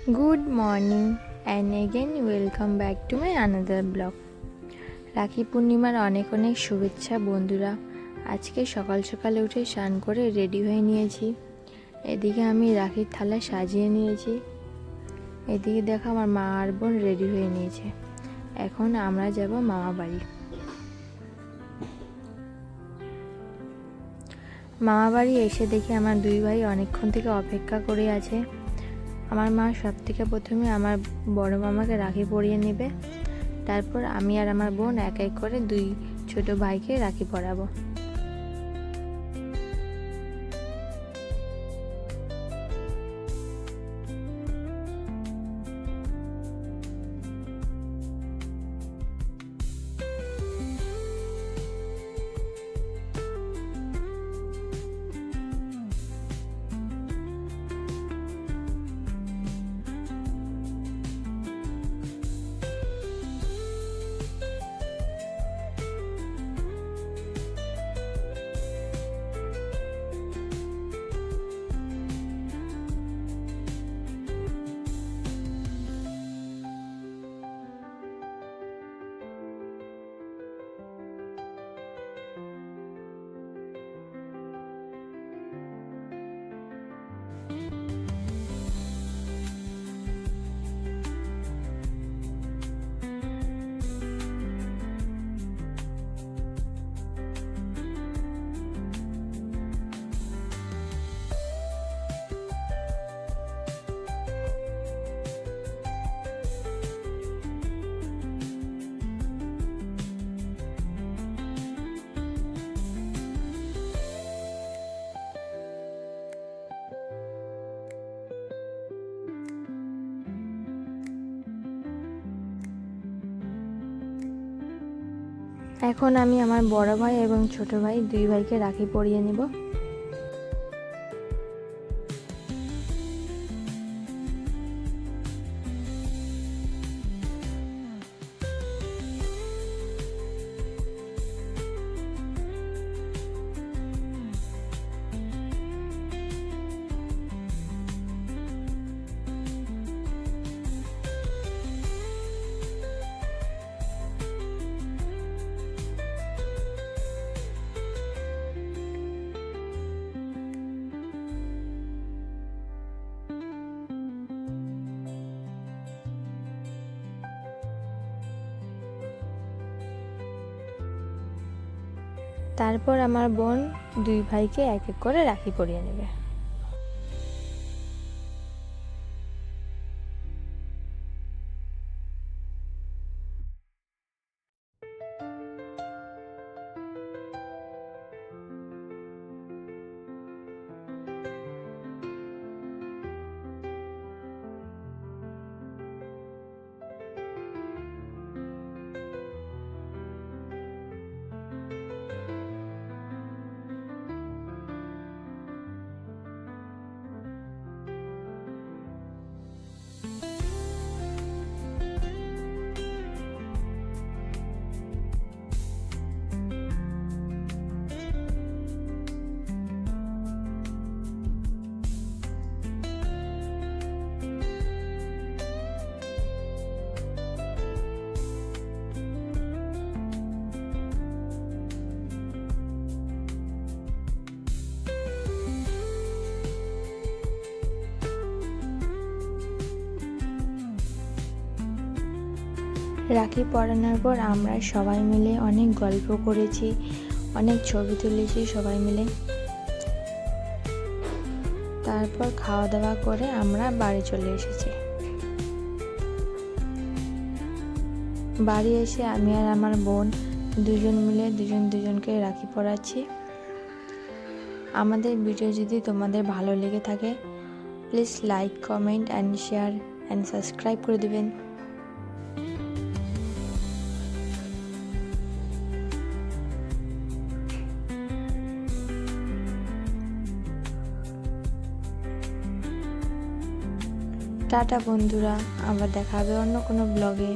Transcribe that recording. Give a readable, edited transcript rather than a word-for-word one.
Good morning and again welcome back to my another blog. রাখি পূর্ণিমার অনেক অনেক শুভেচ্ছা বন্ধুরা। আজকে সকাল সকালে উঠে স্নান করে রেডি হয়ে নিয়েছি। এদিকে আমি রাখির থালা সাজিয়ে নিয়েছি। এদিকে দেখো আমার মা আর বোন রেডি হয়ে নিয়েছে। এখন আমরা যাব মামা বাড়ি। মামা বাড়ি এসে দেখি আমার দুই ভাই অনেকক্ষণ থেকে অপেক্ষা করে আছে। আমার মা সব থেকে প্রথমে আমার বড় মামাকে রাখি পরিয়ে নেবে, তারপর আমি আর আমার বোন এক এক করে দুই ছোট ভাইকে রাখি পরাবো। এখন আমি আমার বড় ভাই এবং ছোট ভাই দুই ভাইকে রাখি পরিয়ে নেব। তারপর আমার বোন দুই ভাইকে এক এক করে রাখি পরিয়ে নেবে। রাখি পরানোর পর আমরা সবাই মিলে অনেক গল্প করেছি, অনেক ছবি তুলেছি সবাই মিলে। তারপর খাওয়া দাওয়া করে আমরা বাড়ি চলে এসেছি। বাড়ি এসে আমি আর আমার বোন দুজন মিলে দুজনকে রাখি পরাচ্ছি। আমাদের ভিডিও যদি তোমাদের ভালো লেগে থাকে please like, comment and share and subscribe করে দেবেন। টাটা বন্ধুরা, আবার দেখা হবে অন্য কোনো ব্লগে।